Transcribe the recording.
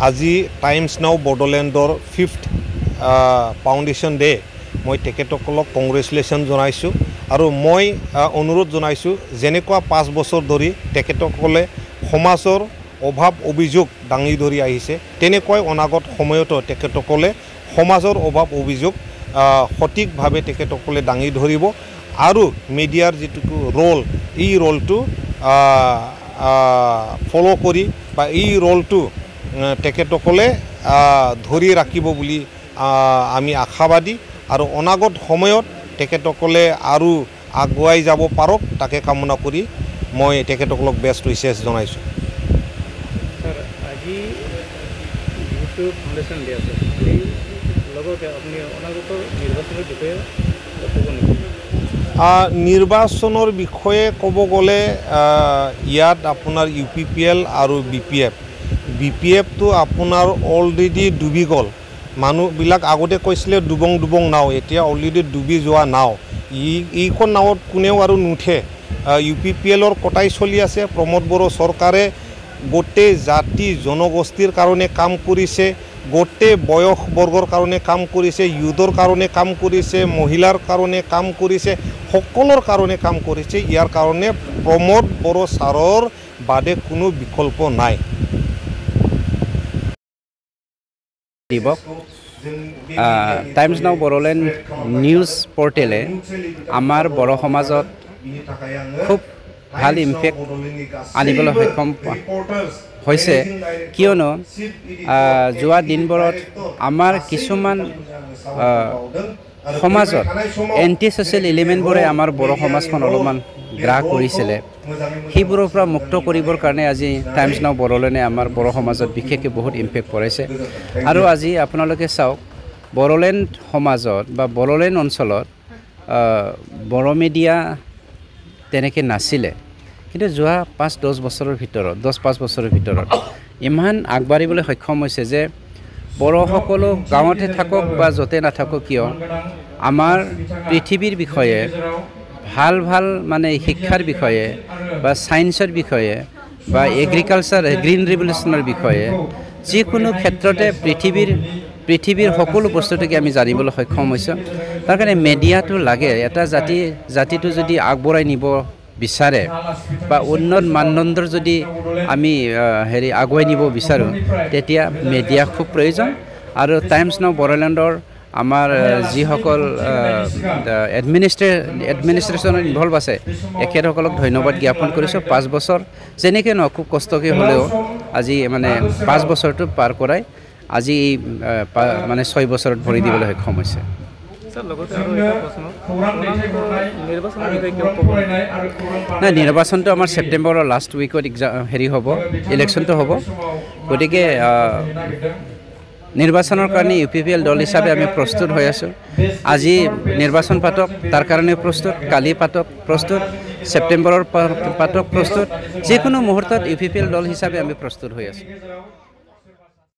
আজি টাইমছ নাও বড়োলেণ্ডৰ 5th foundation day মই তেখেতসকলক কংগ্ৰেচুলেশ্যন জনাইছোঁ আৰু মই অনুৰোধ জনাইছোঁ যেনেকুৱা 5 বছৰ ধৰি তেখেতসকলে সমাজৰ অভাৱ অভিযোগ দাঙি ধৰি আহিছে তেনেকৈ অনাগত সময়তো তেখেতসকলে সমাজৰ অভাৱ অভিযোগ সঠিকভাৱে তেখেতসকলে দাঙি ধৰিব আৰু মিডিয়াৰ যেটো ৰোল এই ৰোলটো ফলো কৰি বা এই ৰোলটো তেখেতসকলে ধৰি ৰাখিব বুলি আমি আশাবাদী আৰু অনাগত সময়ত তেখেতসকলে আৰু আগুৱাই যাব পাৰক তাকে কামনা কৰি মই তেখেতসকলক বেষ্ট উইচেছ জনাইছোঁ স্যার আজি যেহেতু ফাউন্ডেশন ডে আছে এই লগতে আপনি অনাগত নির্বাচনের বিষয়ে ক'ব নেকি নিৰ্বাচনৰ বিষয়ে ক'ব গ'লে ইয়াত আপোনাৰ UPPL আৰু BPF তো আপোনাৰ অলৰেডি ডুবি গ'ল মানুহবিলাক আগতে কৈছিলে ডুবং নাও এতিয়া অলৰেডি ডুবি যোৱা নাও এইখন নাৱত কোনেও আৰু নুঠে UPPLৰ কটাই চলি আছে প্ৰমোদ বড়ো চৰকাৰে গোটেই জাতি জনগোষ্ঠীৰ কাৰণে কাম কৰিছে গোটেই বয়স বৰ্গৰ কাৰণে কাম কৰিছে ইউথৰ কাৰণে কাম কৰিছে মহিলাৰ কাৰণে কাম কৰিছে সকলৰ কাৰণে কাম কৰিছে ইয়াৰ কাৰণে প্ৰমোদ বড়ো ছাৰৰ বাদে কোনো বিকল্প নাই দিবক টাইমছ নাও বড়োলেণ্ড নিউজ পৰ্টেলে আমাৰ বড়ো সমাজত খুব ভাল ইম্পেক্ট আনিবলৈ সক্ষম হৈছে কিয়নো যোৱা দিনবোৰত আমাৰ কিছুমান সমাজত এণ্টি ছ'চিয়েল এলিমেণ্টবোৰে আমাৰ বড়ো সমাজখন অলপমান গ্ৰাস কৰিছিলে সেইবোৰৰ পৰা মুক্ত কৰিবৰ কাৰণে আজি টাইমছ নাও বড়োলেণ্ডে আমাৰ বড়ো সমাজত বিশেষকৈ বহুত ইম্পেক্ট কৰিছে আৰু আজি আপোনালোকে চাওক বড়োলেণ্ড সমাজত বা বড়োলেণ্ড অঞ্চলত বড়ো মিডিয়া তেনেকৈ নাছিলে কিন্তু যোৱা 5-10 বছৰৰ ভিতৰত 10-5 বছৰৰ ভিতৰত ইমান আগবাঢ়িবলৈ সক্ষম হৈছে যে বড়োসকলো গাঁৱতে থাকক বা য'তে নাথাকক কিয় আমাৰ পৃথিৱীৰ বিষয়ে ভাল মানে শিক্ষাৰ বিষয়ে বা ছায়েন্সৰ বিষয়ে বা এগ্ৰিকালচাৰ গ্ৰীণ ৰিভলিউশ্যনৰ বিষয়ে যিকোনো ক্ষেত্ৰতে পৃথিৱীৰ সকলো বস্তুটোকে আমি জানিবলৈ সক্ষম হৈছোঁ তাৰ কাৰণে মিডিয়াটো লাগে এটা জাতিটো যদি আগবঢ়াই নিব বিচাৰে বা উন্নত মানদণ্ডৰ যদি আমি আগুৱাই নিব বিচাৰোঁ তেতিয়া মিডিয়া খুব প্ৰয়োজন আৰু টাইমছ নাও বড়োলেণ্ডৰ আমাৰ যিসকল এডমিনিষ্ট্ৰেশ্যনত ইনভলভ আছে এখেতসকলক ধন্যবাদ জ্ঞাপন কৰিছোঁ 5 বছৰ যেনেকৈ ন খুব কষ্টকৈ হ'লেও আজি মানে 5 বছৰটো পাৰ কৰাই আজি মানে 6 বছৰত ভৰি দিবলৈ সক্ষম হৈছে নাই নিৰ্বাচনটো আমাৰ ছেপ্টেম্বৰৰ লাষ্ট উইকত হ'ব ইলেকশ্যনটো হ'ব গতিকে নিৰ্বাচনৰ কাৰণে UPPL দল হিচাপে আমি প্ৰস্তুত হৈ আছোঁ আজি নিৰ্বাচন পাতক তাৰ কাৰণে প্ৰস্তুত কালি পাতক প্ৰস্তুত ছেপ্টেম্বৰৰ পাতক প্ৰস্তুত যিকোনো মুহূৰ্তত UPPL দল হিচাপে আমি প্ৰস্তুত হৈ আছোঁ